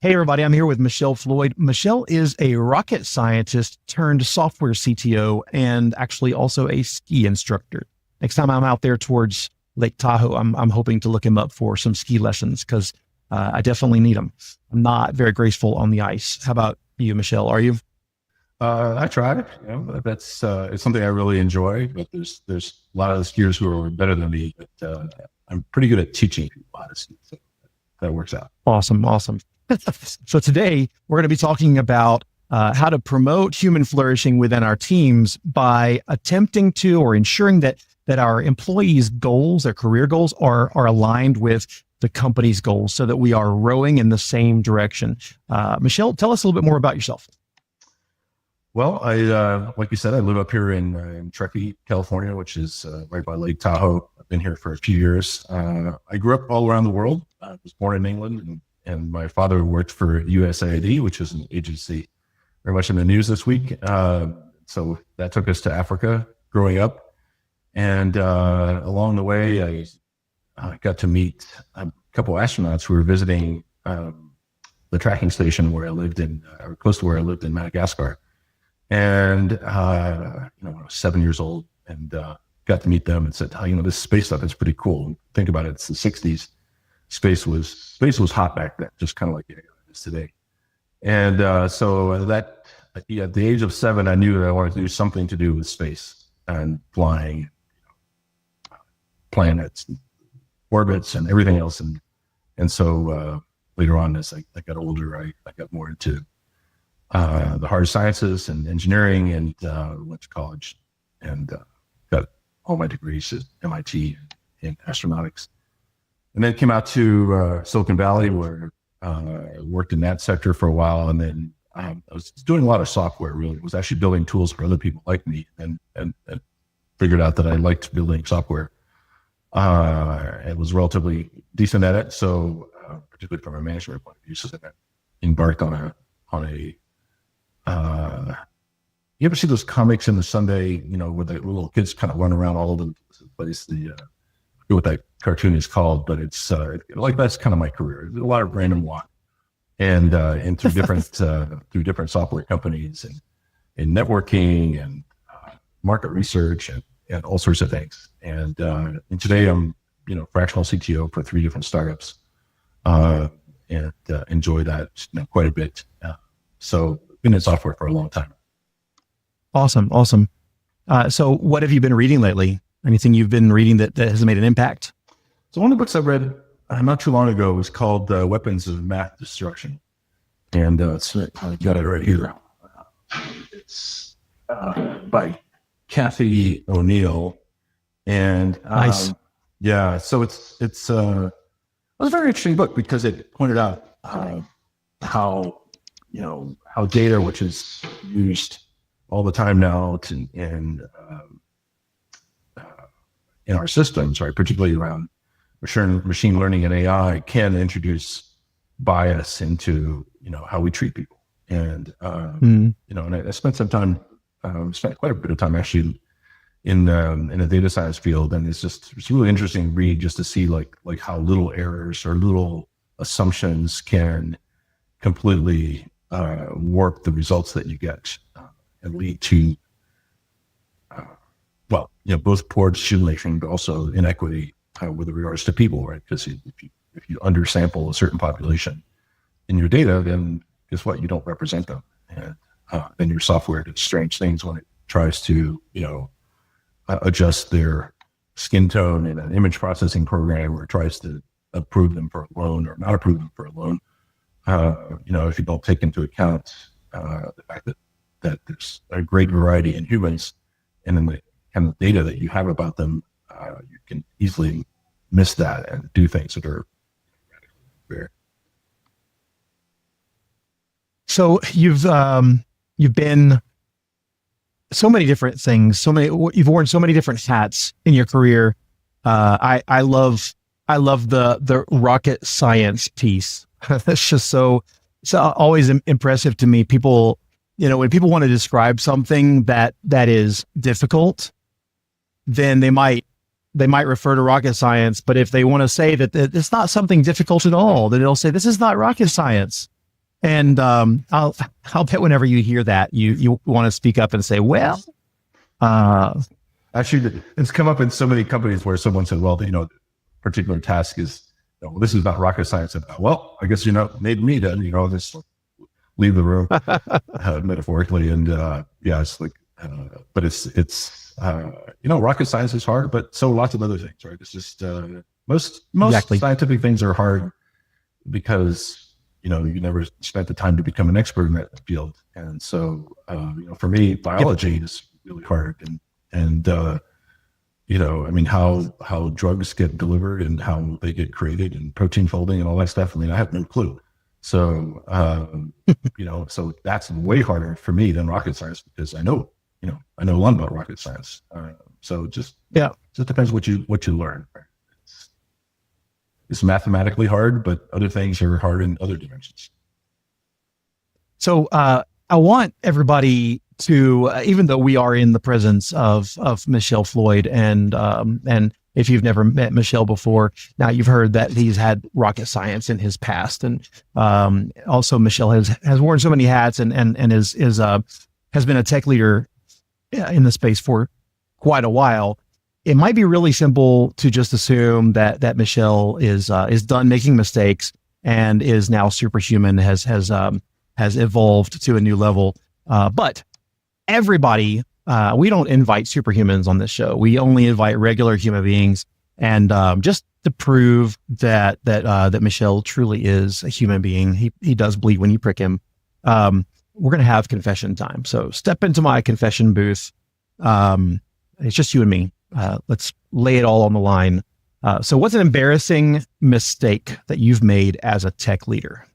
Hey, everybody, I'm here with Michelle Floyd. Michelle is a rocket scientist turned software CTO and actually also a ski instructor. Next time I'm out there towards Lake Tahoe, I'm hoping to look him up for some ski lessons because I definitely need them. I'm not very graceful on the ice. How about you, Michelle? Are you? I tried. That's it's something I really enjoy. But there's a lot of the skiers who are better than me. But I'm pretty good at teaching people how to ski, so that works out. Awesome. Awesome. So today we're going to be talking about how to promote human flourishing within our teams by attempting to or ensuring that our employees' goals, their career goals, are aligned with the company's goals, so that we are rowing in the same direction. Michelle, tell us a little bit more about yourself. Well, like you said, I live up here in Truckee, California, which is right by Lake Tahoe. I've been here for a few years. I grew up all around the world. I was born in England, and my father worked for USAID, which is an agency very much in the news this week. So that took us to Africa growing up. And along the way, I got to meet a couple of astronauts who were visiting the tracking station where I lived or close to where I lived in Madagascar. And, I was 7 years old and got to meet them and said, this space stuff is pretty cool. Think about it. It's the 60s. Space was hot back then, just kind of like it is today. And so that at the age of 7, I knew that I wanted to do something to do with space and flying, planets, and orbits, and everything else. And so later on, as I got older, I got more into the hard sciences and engineering, and went to college and got all my degrees at MIT in astronautics. And then came out to Silicon Valley, where I worked in that sector for a while. And then I was doing a lot of software, really. I was actually building tools for other people like me, and figured out that I liked building software. I was relatively decent at it. So particularly from a management point of view, so I embarked on a you ever see those comics in the Sunday, where the little kids kind of run around all over the place? I forget what that cartoon is called, but it's like that's kind of my career. There's a lot of random walk, and through different software companies and networking and market research and all sorts of things. And today I'm fractional CTO for 3 different startups, and enjoy that quite a bit. So been in software for a long time. Awesome. Awesome. So what have you been reading lately? Anything you've been reading that has made an impact? So one of the books I read not too long ago was called Weapons of Math Destruction. And I got it right here. It's by Kathy O'Neill. And Nice. yeah, so it was a very interesting book because it pointed out how data, which is used all the time now in our systems, right, particularly around machine learning and AI, can introduce bias into how we treat people. And and I spent spent quite a bit of time actually in the data science field, and it's really interesting to read just to see like how little errors or little assumptions can completely warp the results that you get and lead to both poor decision making, but also inequity with regards to people, right? Because if you undersample a certain population in your data, then guess what? You don't represent them, and then your software does strange things when it tries to adjust their skin tone in an image processing program, or tries to approve them for a loan or not approve them for a loan. If you don't take into account the fact that there's a great variety in humans, and then the kind of data that you have about them, you can easily miss that and do things that are fair. So you've been so many different things, you've worn so many different hats in your career. I love the rocket science piece. That's just so always impressive to me. People, when people want to describe something that is difficult, then they might refer to rocket science. But if they want to say that it's not something difficult at all, then they'll say, this is not rocket science. And I'll bet whenever you hear that, you want to speak up and say, well, actually, it's come up in so many companies where someone said, well, particular task is, this is about rocket science. And, well, I guess, made me then, just leave the room metaphorically. And it's like, but it's rocket science is hard, but so lots of other things, right? It's just most Exactly. scientific things are hard because you never spent the time to become an expert in that field. And so for me, biology is really hard, and how drugs get delivered and how they get created and protein folding and all that stuff. I have no clue. So so that's way harder for me than rocket science, because I know a lot about rocket science. So just depends what you learn. Right? It's mathematically hard, but other things are hard in other dimensions. So I want everybody to, even though we are in the presence of Michelle Floyd, and if you've never met Michel before, now you've heard that he's had rocket science in his past, and also Michel has worn so many hats and has been a tech leader in the space for quite a while. It might be really simple to just assume that Michel is done making mistakes and is now superhuman, has evolved to a new level. But everybody, we don't invite superhumans on this show. We only invite regular human beings, and just to prove that Michel truly is a human being. He does bleed when you prick him. We're gonna have confession time. So step into my confession booth. It's just you and me. Let's lay it all on the line. So what's an embarrassing mistake that you've made as a tech leader?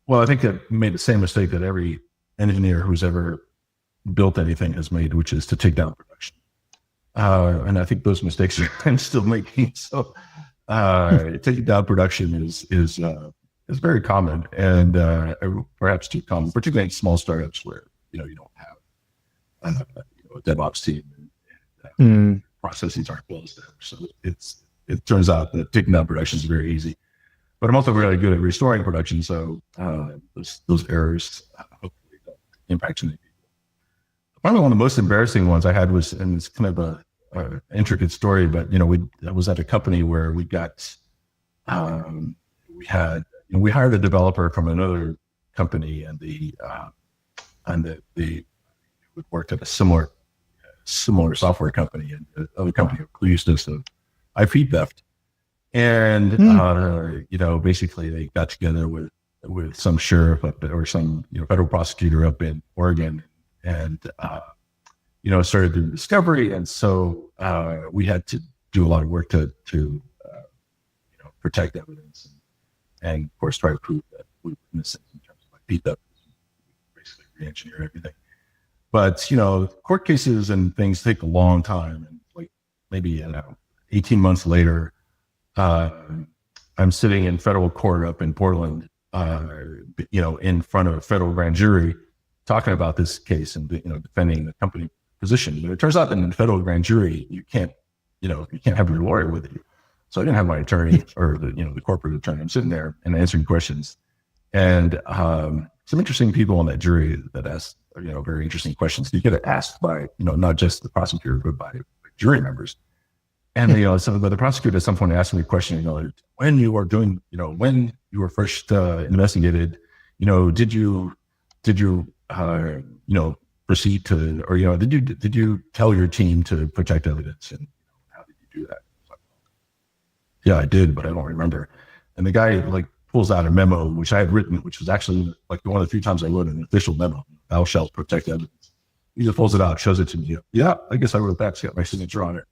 Well, I think I made the same mistake that every engineer who's ever built anything has made, which is to take down production. And I think those mistakes I'm still making. So taking down production is very common, and perhaps too common, particularly in small startups where you don't have a DevOps team. Processes aren't well established. So it turns out that taking down production is very easy. But I'm also really good at restoring production, so those errors hopefully don't impact too many people. Probably one of the most embarrassing ones I had was, and it's kind of a intricate story, but I was at a company where we got we hired a developer from another company, and the worked at a similar software company, and the other company accused us of IP theft. And basically they got together with some sheriff or some federal prosecutor up in Oregon, and started doing discovery. And so we had to do a lot of work to protect evidence, and of course try to prove that we were innocent in terms of IP theft. Basically re-engineer everything. But court cases and things take a long time, and like maybe 18 months later, I'm sitting in federal court up in Portland, in front of a federal grand jury, talking about this case and defending the company position. But it turns out that in the federal grand jury, you can't have your lawyer with you. So I didn't have my attorney or the corporate attorney. I'm sitting there and answering questions, and some interesting people on that jury that asked very interesting questions. You get asked by not just the prosecutor but by jury members. And but the prosecutor at some point asked me a question, when you were doing, when you were first investigated, did you proceed to, or did you tell your team to protect evidence, and how did you do that? Like, yeah, I did, but I don't remember. And the guy pulls out a memo which I had written, which was actually one of the few times I wrote an official memo. Thou shalt protect evidence. He just pulls it out, shows it to me. Yeah, I guess I wrote that. It's got my signature on it.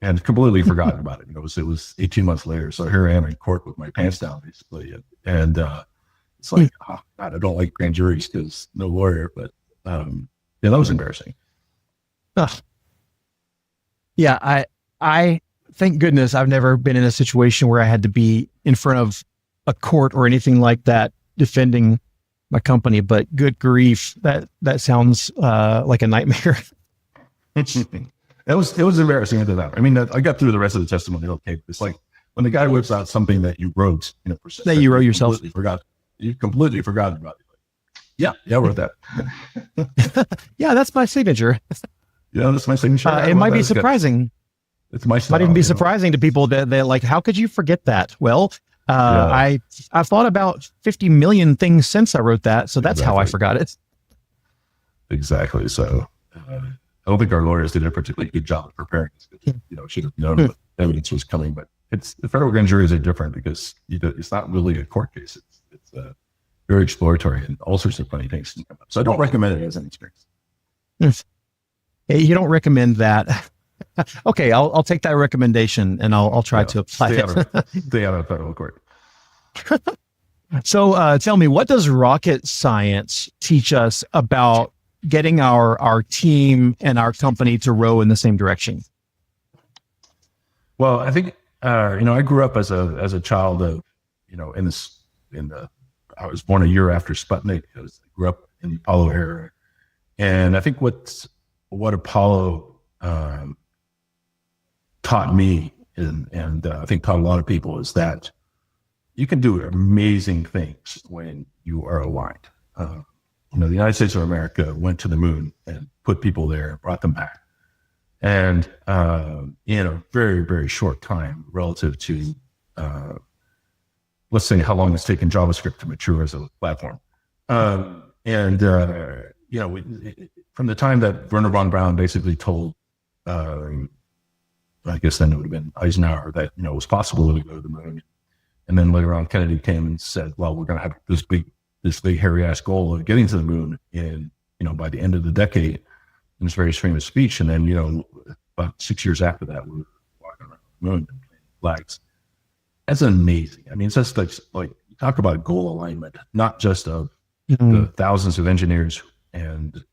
And completely forgotten about it. It was 18 months later. So here I am in court with my pants down, basically. And it's like, oh, God, I don't like grand juries because no lawyer. But that was embarrassing. Yeah, I thank goodness I've never been in a situation where I had to be in front of a court or anything like that defending my company. But good grief, that sounds like a nightmare. It was embarrassing after that. I mean, I got through the rest of the testimony. Okay, it's like when the guy whips out something that you wrote, that you wrote yourself. Forgot. You've completely forgotten about it. Yeah, I wrote that. Yeah, that's my signature. That's my signature. It might be surprising. It's my style. Might even be surprising to people that they're like, how could you forget that? Well, I've thought about 50 million things since I wrote that, so that's how I forgot it. Exactly. So I don't think our lawyers did a particularly good job of preparing us. Should have known what evidence was coming. But the federal grand juries are different because it's not really a court case. It's very exploratory and all sorts of funny things can come up. So I don't recommend it as an experience. You don't recommend that. Okay, I'll take that recommendation and I'll try to apply it. Stay out of federal court. So tell me, what does rocket science teach us about getting our team and our company to row in the same direction? Well, I think I grew up as a child of I was born a year after Sputnik. I grew up in the Apollo era, and I think what Apollo taught me and I think taught a lot of people is that you can do amazing things when you are aligned. The United States of America went to the moon and put people there, brought them back. And in a very, very short time relative to, let's say, how long it's taken JavaScript to mature as a platform. From the time that Werner von Braun basically told, I guess then it would have been Eisenhower, that, it was possible to go to the moon. And then later on, Kennedy came and said, well, we're going to have this big hairy ass goal of getting to the moon by the end of the decade, in this very famous speech. And then, about 6 years after that, we were walking around the moon and planting flags. That's amazing. I mean, it's just like you talk about goal alignment, not just of the thousands of engineers and,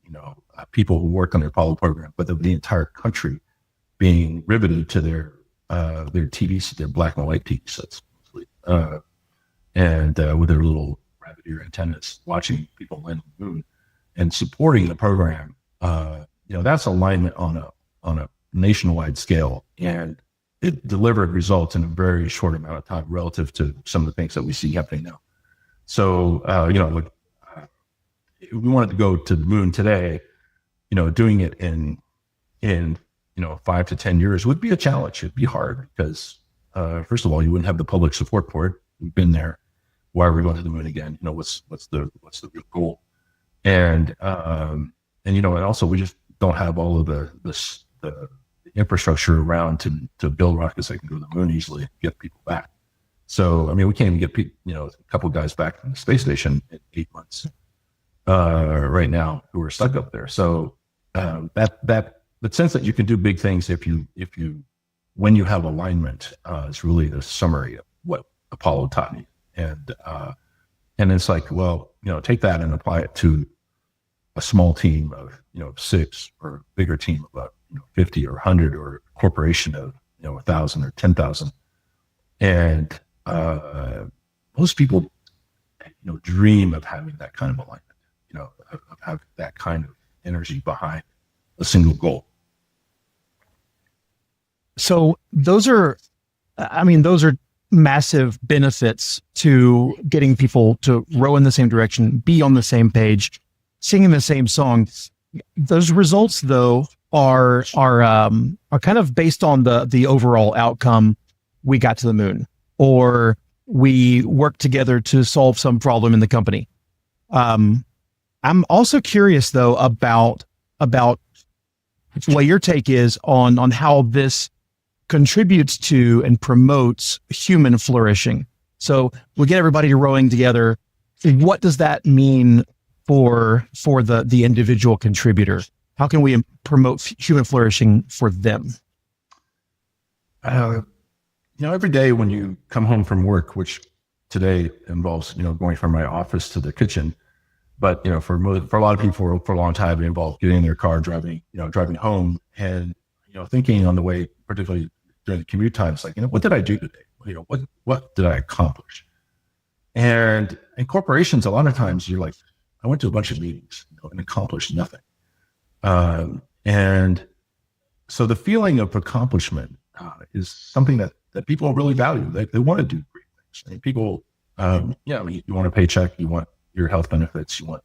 people who work on their Apollo program, but of the entire country being riveted to their TVs, their black and white TV sets, and with their little rabbit ear antennas, watching people land on the moon and supporting the program. That's alignment on a nationwide scale, and it delivered results in a very short amount of time relative to some of the things that we see happening now. So, if we wanted to go to the moon today, doing it in 5 to 10 years would be a challenge. It'd be hard because, first of all, you wouldn't have the public support for it. We've been there. Why are we going to the moon again? What's the real goal? And also we just don't have all of the infrastructure around to build rockets that can go to the moon easily and get people back. So, I mean, we can't even get a couple of guys back from the space station in 8 months right now who are stuck up there. So that the sense that you can do big things when you have alignment is really the summary of what Apollo taught me. And it's like, well, take that and apply it to a small team of 6 or a bigger team of about 50 or 100 or a corporation of 1,000 or 10,000. And most people dream of having that kind of alignment, of having that kind of energy behind a single goal. So those are massive benefits to getting people to row in the same direction, be on the same page, singing the same song. Those results, though, are kind of based on the overall outcome. We got to the moon, or we worked together to solve some problem in the company. I'm also curious, though, about what your take is on how this contributes to and promotes human flourishing. So we get everybody rowing together. What does that mean for the individual contributor? How can we promote human flourishing for them? Every day when you come home from work, which today involves, going from my office to the kitchen, but, for a lot of people for a long time, it involved getting in their car, driving home and, thinking on the way, particularly during the commute times, like, what did I do today? What did I accomplish? And in corporations, a lot of times you're like, I went to a bunch of meetings and accomplished nothing. And so the feeling of accomplishment is something that people really value. They want to do great things. And people You want a paycheck, you want your health benefits, you want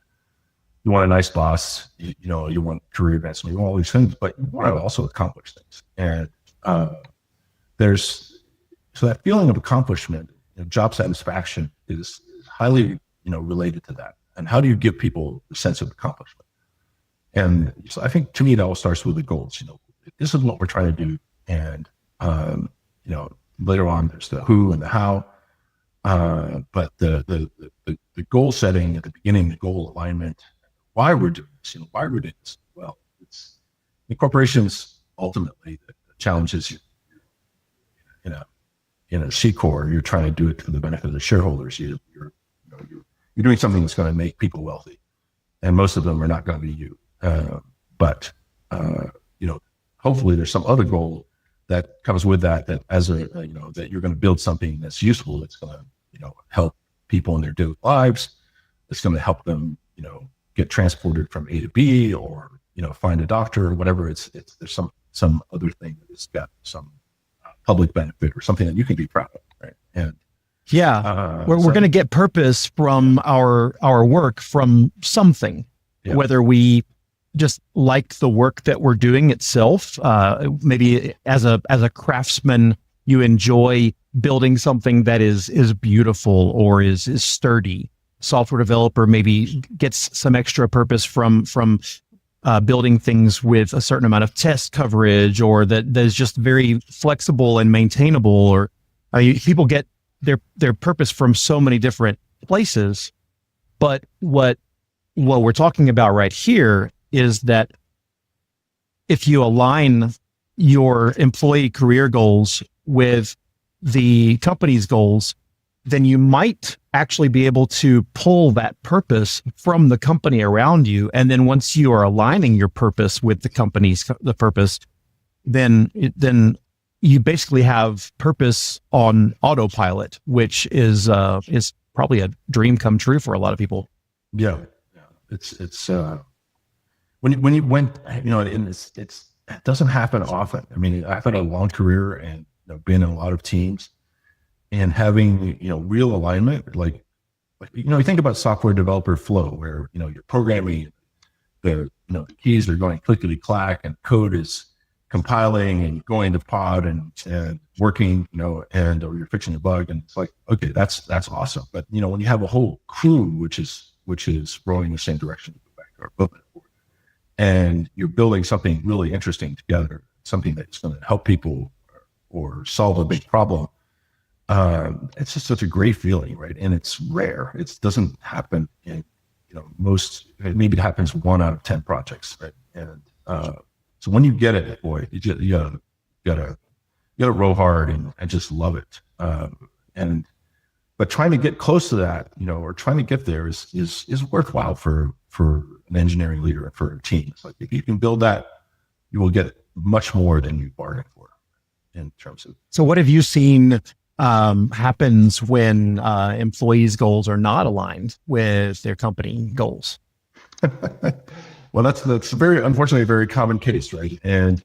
a nice boss, you want career advancement, you want all these things, but you want to also accomplish things. And there's so that feeling of accomplishment, job satisfaction is highly, related to that. And how do you give people a sense of accomplishment? And so I think to me, it all starts with the goals. This is what we're trying to do. And, later on, there's the who and the how. But the goal setting at the beginning, the goal alignment, why we're doing this, why we're doing this. Well, it's the corporations ultimately, the challenge is in a C Corp, you're trying to do it for the benefit of the shareholders. You're doing something that's going to make people wealthy, and most of them are not going to be you. But hopefully there's some other goal that comes with that as that you're going to build something that's useful. That's going to help people in their daily lives. It's going to help them get transported from A to B, or find a doctor or whatever. There's some other thing that has got some public benefit or something that you can be proud of, right? And we're going to get purpose from our work from something, whether we just like the work that we're doing itself. Maybe as a craftsman, you enjoy building something that is beautiful or is sturdy. Software developer maybe gets some extra purpose from building things with a certain amount of test coverage, or that is just very flexible and maintainable. Or people get their purpose from so many different places. But what we're talking about right here is that if you align your employee career goals with the company's goals, then you might actually be able to pull that purpose from the company around you. And then once you are aligning your purpose with the purpose, then you basically have purpose on autopilot, which is probably a dream come true for a lot of people. Yeah. It's when you went, it doesn't happen often. I mean, I've had a long career and been in a lot of teams, and having real alignment, like you think about software developer flow, where you're programming, the keys are going clickety clack, and code is compiling and going to pod and working, or you're fixing a bug, and it's like, okay, that's awesome. But when you have a whole crew which is rowing in the same direction, and you're building something really interesting together, something that's going to help people or solve a big problem. It's just such a great feeling, right? And it's rare. It doesn't happen in, maybe it happens 1 out of 10 projects, right? And so when you get it, boy, you gotta row hard and just love it. But trying to get close to that, or trying to get there is worthwhile for an engineering leader and for a team. It's like, if you can build that, you will get much more than you bargained for in terms of. So what have you seen happens when employees' goals are not aligned with their company goals? Well, that's unfortunately a very common case, right? And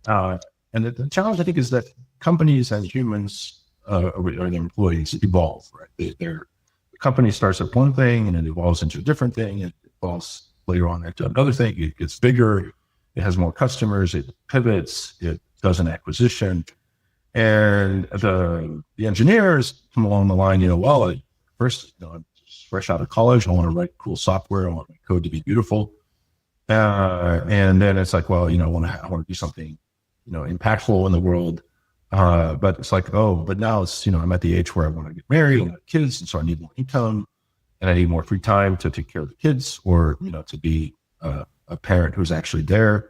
the challenge, I think, is that companies and humans or their employees evolve, right? The company starts at one thing and it evolves into a different thing. It evolves later on into another thing. It gets bigger. It has more customers. It pivots. It does an acquisition. And the engineers come along the line, first, I'm fresh out of college. I want to write cool software. I want my code to be beautiful. And then it's like, well, I want to do something, impactful in the world. But it's like, but now it's, I'm at the age where I want to get married and have kids. And so I need more income and I need more free time to take care of the kids, or, to be a parent who's actually there.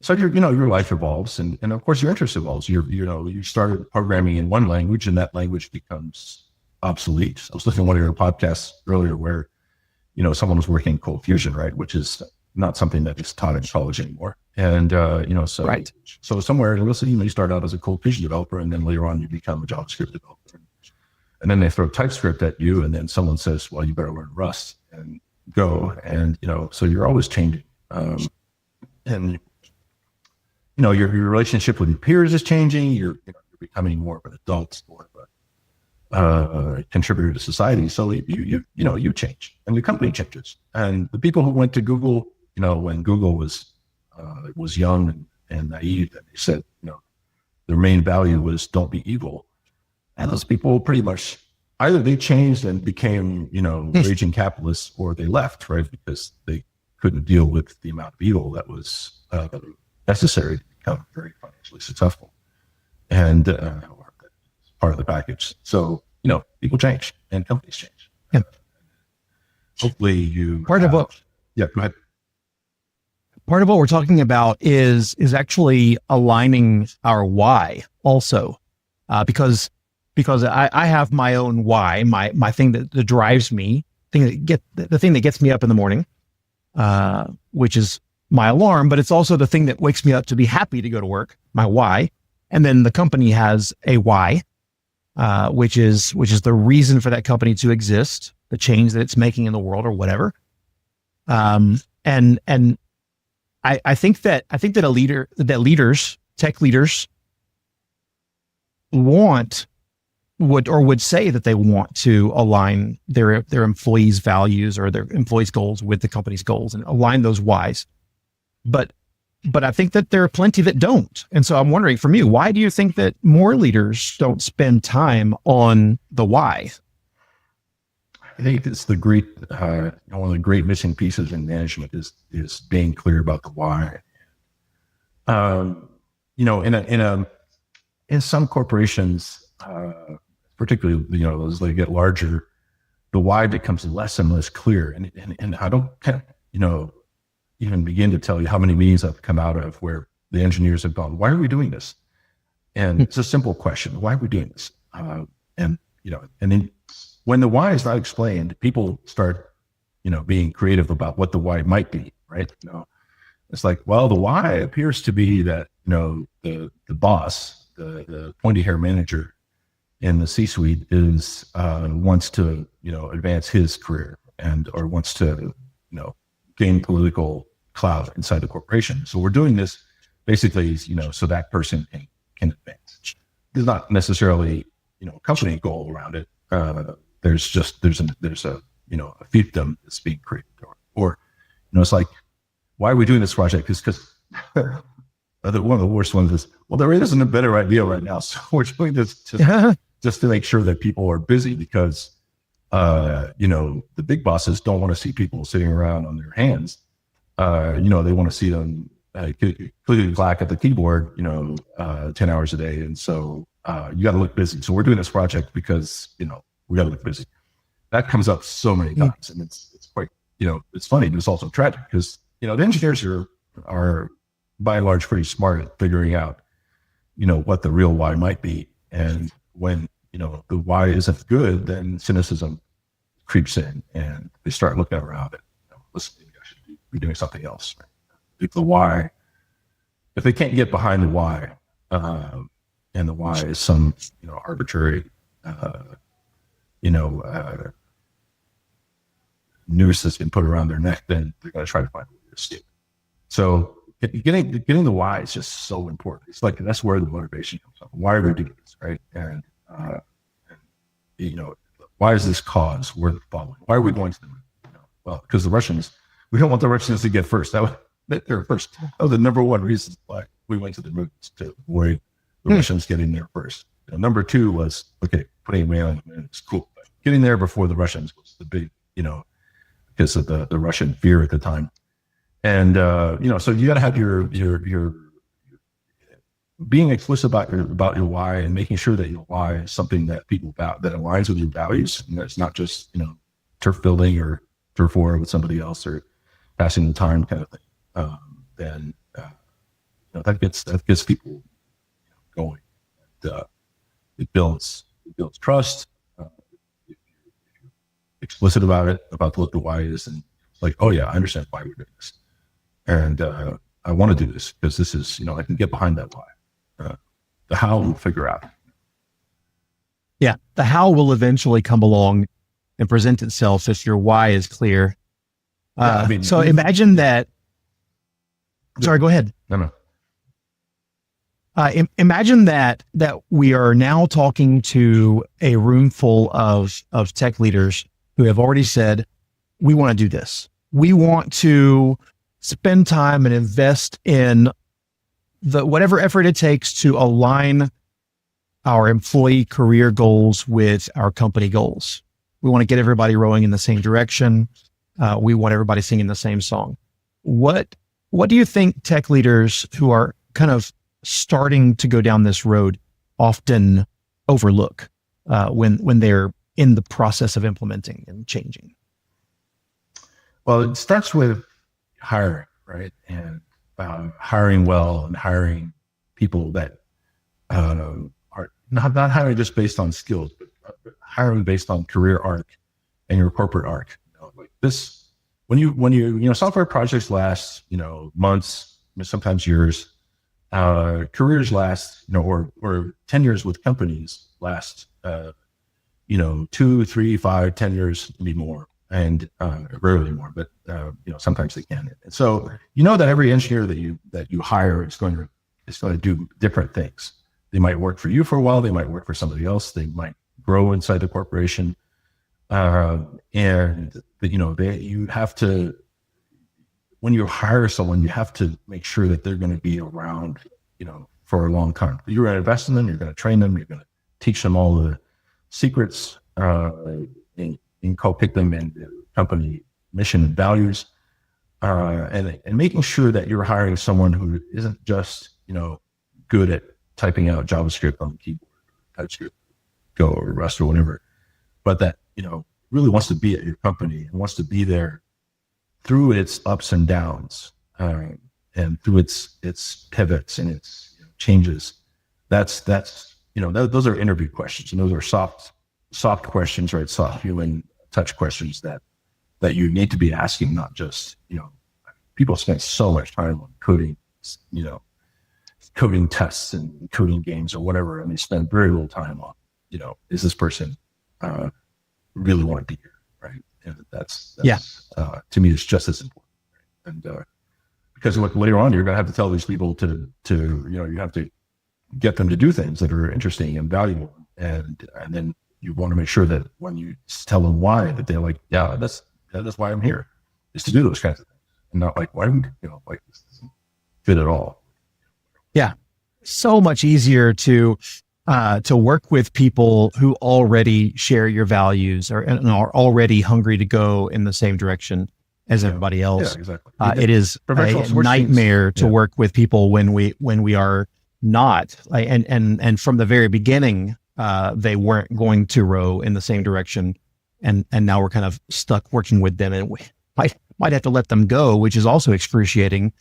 So your life evolves, and of course your interest evolves. You started programming in one language, and that language becomes obsolete. I was listening to one of your podcasts earlier where, someone was working in cold fusion, right? Which is not something that is taught in college anymore. And, so, right. So somewhere, you start out as a cold fusion developer, and then later on you become a JavaScript developer. And then they throw TypeScript at you, and then someone says, well, you better learn Rust and Go. And, so you're always changing. And your relationship with your peers is changing. You're becoming more of an adult, more of contributor to society. So you change, and the company changes. And the people who went to Google, when Google was young and naive, and they said, their main value was don't be evil. And those people pretty much either they changed and became, raging capitalists, or they left, right? Because they couldn't deal with the amount of evil that was necessary to become very financially successful. And part of the package. So, people change and companies change. Yeah. Hopefully you part of what go ahead. Part of what we're talking about is actually aligning our why also, because I have my own why, my thing that drives me, the thing that gets me up in the morning, which is my alarm, but it's also the thing that wakes me up to be happy to go to work, my why. And then the company has a why, which is the reason for that company to exist, the change that it's making in the world or whatever. And I think that tech leaders would say that they want to align their employees' values or their employees' goals with the company's goals and align those whys. But I think that there are plenty that don't. And so I'm wondering from you, why do you think that more leaders don't spend time on the why? I think it's the great, one of the great missing pieces in management is being clear about the why. In some corporations, particularly, as they get larger, the why becomes less and less clear. And I don't even begin to tell you how many meetings I've come out of where the engineers have gone, why are we doing this? And it's a simple question. Why are we doing this? And then when the why is not explained, people start, being creative about what the why might be, right? It's like, well, the why appears to be that, the boss, the pointy hair manager in the C-suite wants to, advance his career or wants to, gain political clout inside the corporation. So we're doing this basically, so that person can advance. There's not necessarily, a company goal around it. There's a fiefdom that's being created, or it's like, why are we doing this project? Because one of the worst ones is, well, there isn't a better idea right now, so we're doing this just to make sure that people are busy, because the big bosses don't want to see people sitting around on their hands. They want to see them clicking clack at the keyboard, 10 hours a day. And so you got to look busy. So we're doing this project because, we got to look busy. That comes up so many times, and it's quite, it's funny, but it's also tragic because, the engineers are by and large pretty smart at figuring out, what the real why might be. And when, the why isn't good, then cynicism creeps in and they start looking around and, listen, maybe I should be doing something else. Right? If the why, if they can't get behind the why, and the why is some, arbitrary, noose that's been put around their neck, then they're going to try to find a way to escape. So getting the why is just so important. It's like, that's where the motivation comes from. Why are we doing this, right? And why is this cause worth following? Why are we going to the moon? Well, because the Russians, we don't want the Russians to get first. They're first. Oh, the number one reason why we went to the moon is to avoid the Russians getting there first. Number two was, okay, putting a man on the moon is cool, but getting there before the Russians was the big, because of the Russian fear at the time. And, so you got to have your being explicit about your why, and making sure that your why is something that people that aligns with your values. And it's not just, turf building or turf war with somebody else or passing the time kind of thing. Then, that gets people going. And, it builds trust. If you're explicit about it, about what the why is, and like, oh yeah, I understand why we're doing this. And, I want to do this because this is, I can get behind that why. The how we'll figure out. Yeah. The how will eventually come along and present itself if your why is clear. So imagine that. Sorry, go ahead. No. Imagine that we are now talking to a room full of tech leaders who have already said, we want to do this. We want to spend time and invest in the whatever effort it takes to align our employee career goals with our company goals. We want to get everybody rowing in the same direction. We want everybody singing the same song. What do you think tech leaders who are kind of starting to go down this road often overlook when they're in the process of implementing and changing? Well, it starts with hiring, right? And hiring well and hiring people that are not hiring just based on skills, but hiring based on career arc and your corporate arc. Like this, when you software projects last, months, sometimes years. Careers last, or 10 years with companies last, 2, 3, 5, 10 years, maybe more, and rarely more, but sometimes they can. And so that every engineer that you hire is going to do different things. They might work for you for a while. They might work for somebody else. They might grow inside the corporation, you have to. When you hire someone, you have to make sure that they're going to be around, for a long time. You're going to invest in them. You're going to train them. You're going to teach them all the secrets, and pick them in the company mission and values, and making sure that you're hiring someone who isn't just, good at typing out JavaScript on the keyboard, TypeScript, Go or Rust or whatever, but that, really wants to be at your company and wants to be there through its ups and downs, and through its pivots and its changes. Those are interview questions, and those are soft questions, right? Soft human touch questions that you need to be asking, not just, people spend so much time on coding, coding tests and coding games or whatever, and they spend very little time on, is this person really want to be here, right? And that's to me, it's just as important. And because later on, you're going to have to tell these people to you have to get them to do things that are interesting and valuable, and then you want to make sure that when you tell them why, that they're like, yeah, that's why I'm here, is to do those kinds of things, and not like, why would this doesn't fit at all. Yeah, so much easier to work with people who already share your values and are already hungry to go in the same direction as everybody else. Yeah, exactly. It is a nightmare to work with people when we are not. And from the very beginning, they weren't going to row in the same direction, and now we're kind of stuck working with them, and we might have to let them go, which is also excruciating,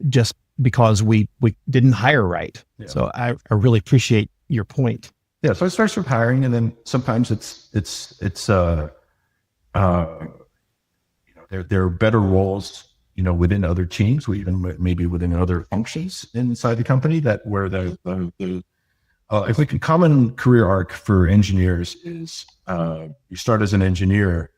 just because we didn't hire right. Yeah. So I really appreciate your point. Yeah. So it starts with hiring, and then sometimes there are better roles, within other teams, or even maybe within other functions inside the company where I think a common career arc for engineers is you start as an engineer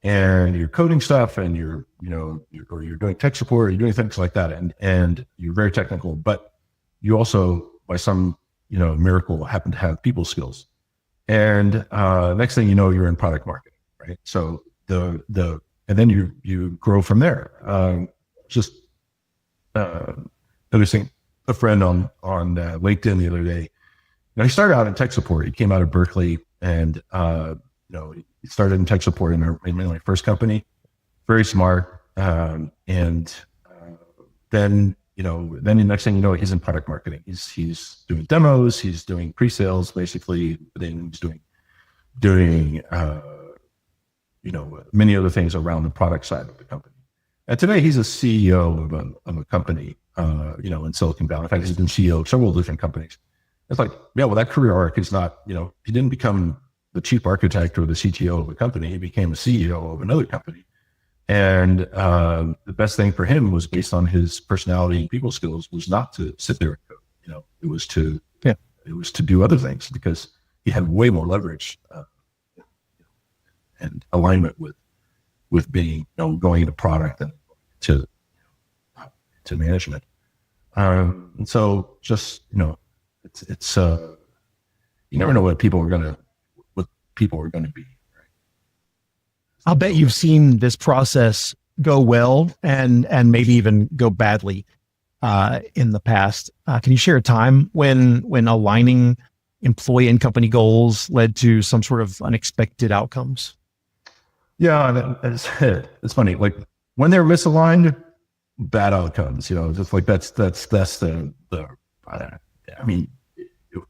and you're coding stuff, and you're doing tech support, or you're doing things like that, and you're very technical, but you also, by some miracle, happen to have people skills, and next thing you know, you're in product marketing, right? So and then you grow from there. Just noticing a friend on LinkedIn the other day. He started out in tech support. He came out of Berkeley, and he started in tech support in my first company. Very smart, and then the next thing you know, he's in product marketing. He's doing demos. He's doing pre-sales, basically. Then he's doing many other things around the product side of the company. And today he's a CEO of a company, in Silicon Valley. In fact, he's been CEO of several different companies. It's like, yeah, well, that career arc is not, he didn't become the chief architect or the CTO of a company. He became a CEO of another company. And the best thing for him was, based on his personality and people skills, was not to sit there and code. It was to do other things, because he had way more leverage and alignment with being, going into product and to management. And so just, it's you never know what people are going to be. Right? I'll bet you've seen this process go well and maybe even go badly in the past. Can you share a time when aligning employee and company goals led to some sort of unexpected outcomes? Yeah, and it's funny. Like when they're misaligned, bad outcomes. Just like that's the. I mean,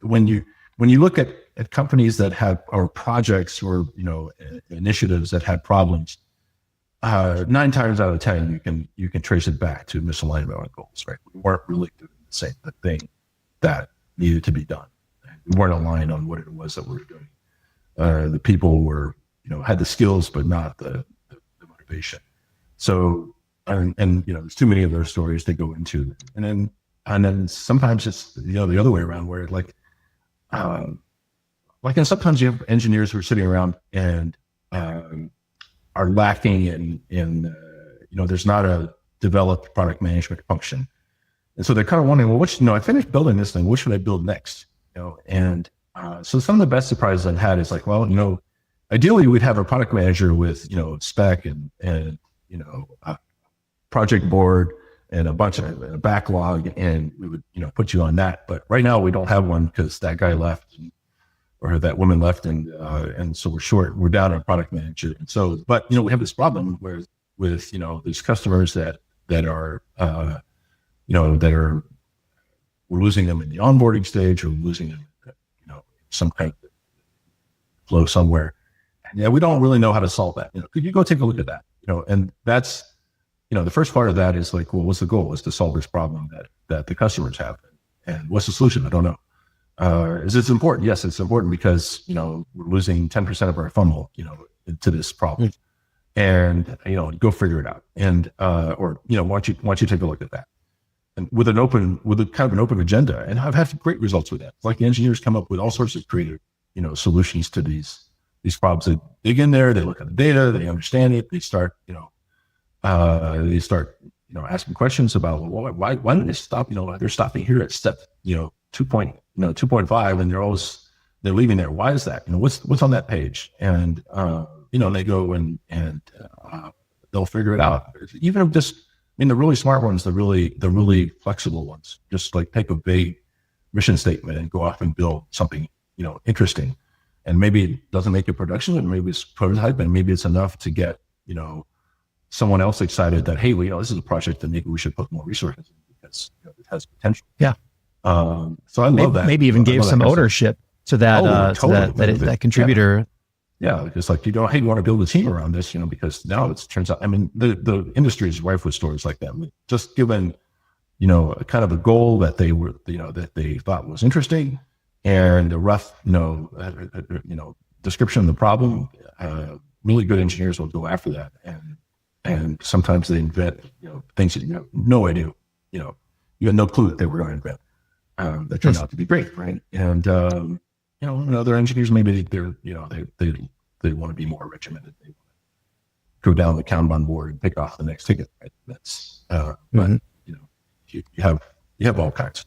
when you look at companies that have or projects or initiatives that had problems, 9 times out of 10 you can trace it back to misalignment on goals. Right? We weren't really doing the thing that needed to be done. We weren't aligned on what it was that we were doing. The people were had the skills but not the motivation. So and there's too many of those stories to go into, and then sometimes it's the other way around where and sometimes you have engineers who are sitting around and are lacking in there's not a developed product management function, and so they're kind of wondering, well, I finished building this thing, what should I build next? And so some of the best surprises I've had is like, well, ideally we'd have a product manager with spec and a project board and a bunch of a backlog, and we would put you on that. But right now we don't have one because that guy left or that woman left, and so we're down on a product manager. And so, but we have this problem where with these customers that are we're losing them in the onboarding stage, or losing them some kind of flow somewhere. Yeah, we don't really know how to solve that. Could you go take a look at that? And that's, the first part of that is like, well, what's the goal? Is to solve this problem that the customers have, and what's the solution? I don't know. Is it important? Yes, it's important because we're losing 10% of our funnel, to this problem, and go figure it out. And or why don't you take a look at that? And with kind of an open agenda, and I've had great results with that. Like the engineers come up with all sorts of creative, solutions to these problems. They dig in there, they look at the data, they understand it, they start, asking questions about why did they stop? They're stopping here at step 2.5, and they're leaving there. Why is that? What's on that page? And they go and they'll figure it out. Even if just the really smart ones, the really flexible ones, just like take a vague mission statement and go off and build something interesting. And maybe it doesn't make a production, and maybe it's prototype, and maybe it's enough to get someone else excited that, hey, this is a project that maybe we should put more resources in because it has potential. Yeah. So I love that. Maybe even gave some ownership to that that contributor. Yeah, because like hey, you want to build a team around this, because now it turns out, the industry is rife with stories like that. Just given, kind of a goal that they were, that they thought was interesting, and a rough, description of the problem. Really good engineers will go after that, and sometimes they invent, things that you have no idea, you had no clue that they were going to invent. That turned out to be great, right? And other engineers, maybe they want to be more regimented. They want to go down the Kanban board and pick off the next ticket. Right? That's but you have all kinds.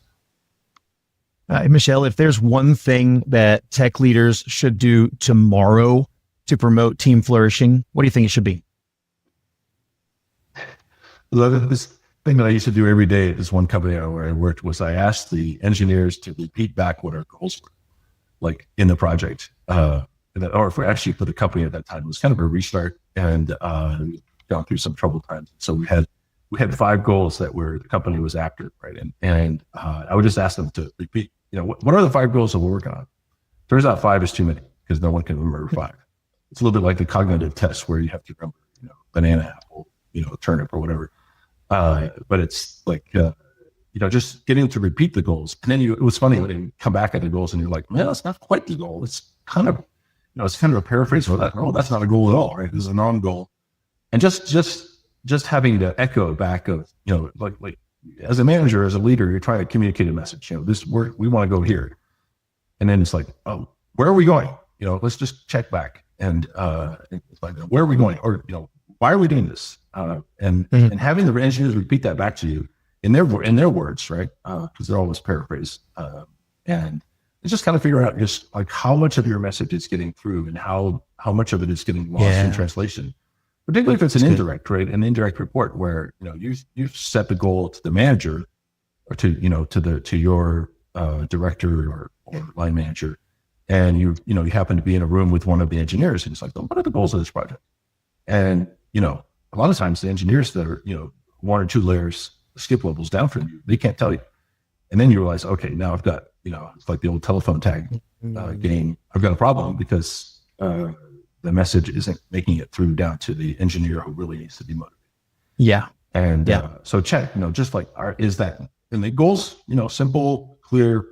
Michelle, if there's one thing that tech leaders should do tomorrow to promote team flourishing, what do you think it should be? This thing that I used to do every day at this one company where I worked was I asked the engineers to repeat back what our goals were, like in the project. Or if we're actually for the company at that time, it was kind of a restart, and we'd gone through some troubled times. So we had 5 goals that the company was after, right? And I would just ask them to repeat, what are the 5 goals that we're working on? Turns out 5 is too many because no one can remember 5. It's a little bit like the cognitive test where you have to remember, banana, apple, turnip or whatever. But it's like, just getting to repeat the goals. And then it was funny when you come back at the goals and you're like, man, that's not quite the goal. It's kind of, it's kind of a paraphrase of that. Oh, that's not a goal at all, right? This is a non-goal. And just having to echo back of, like as a manager, as a leader, you're trying to communicate a message, we want to go here. And then it's like, oh, where are we going? Let's just check back. And it's like, where are we going? Or, why are we doing this? And having the engineers repeat that back to you in their words, right? Because they're always paraphrased. And it's just kind of figure out just like how much of your message is getting through and how much of it is getting lost in translation. Particularly if it's an indirect, right? An indirect report where, you know, you've set the goal to the manager or to, you know, to your director or line manager. And you happen to be in a room with one of the engineers and it's like, well, what are the goals of this project? And, you know, a lot of times the engineers that are, you know, 1 or 2 layers, skip levels down from you, they can't tell you. And then you realize, okay, now I've got, you know, it's like the old telephone tag game. I've got a problem because the message isn't making it through down to the engineer who really needs to be motivated. Yeah. And so check, you know, just like, is that, and the goals, you know, simple, clear,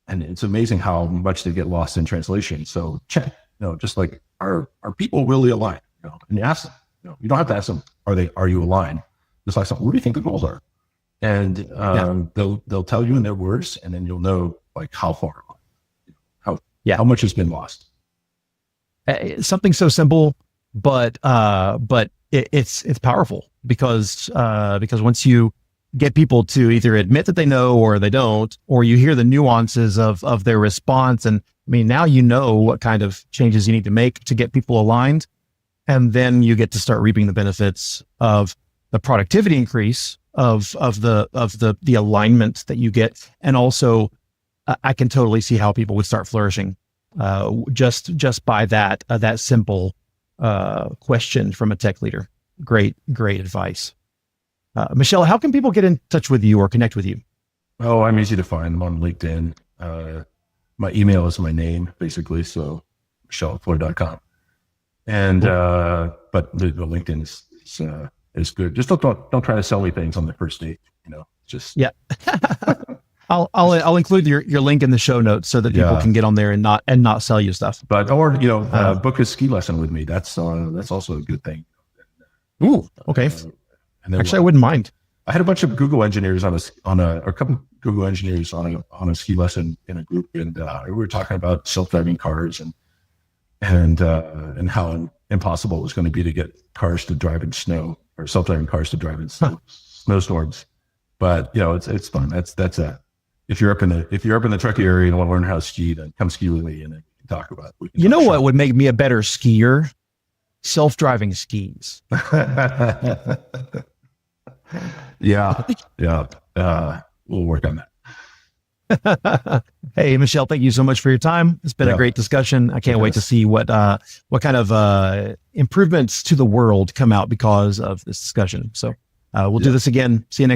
and it's amazing how much they get lost in translation. So check, you know, just like, are people really aligned? You know, and you ask them, you know, you don't have to ask them, are you aligned? Just like, what do you think the goals are? And they'll tell you in their words, and then you'll know like how far, how much has been lost. Something so simple, but it's powerful because once you get people to either admit that they know or they don't, or you hear the nuances of their response, and I mean, now you know what kind of changes you need to make to get people aligned, and then you get to start reaping the benefits of the productivity increase of the alignment that you get, and also I can totally see how people would start flourishing just by that simple question from a tech leader. Great advice. Michelle, how can people get in touch with you or connect with you? Oh, I'm easy to find. I'm on LinkedIn. My email is my name, basically, so michelfloyd.com. And but the LinkedIn is good. Just don't try to sell me things on the first date. You know, just I'll include your link in the show notes so that people can get on there and not sell you stuff. But or you know, book a ski lesson with me. That's also a good thing. Ooh, okay. Actually, I wouldn't mind. I had a bunch of Google engineers or a couple Google engineers on a ski lesson in a group, and we were talking about self-driving cars and how impossible it was going to be to get cars to drive in snow, or self-driving cars to drive in snowstorms. But you know, it's fun. That's if you're up in the Truckee area and want to learn how to ski, then come ski with me and then we can talk about it. You know what would make me a better skier? Self-driving skis. Yeah. We'll work on that. Hey, Michelle, thank you so much for your time. It's been a great discussion. I can't wait to see what kind of improvements to the world come out because of this discussion. So we'll do this again. See you next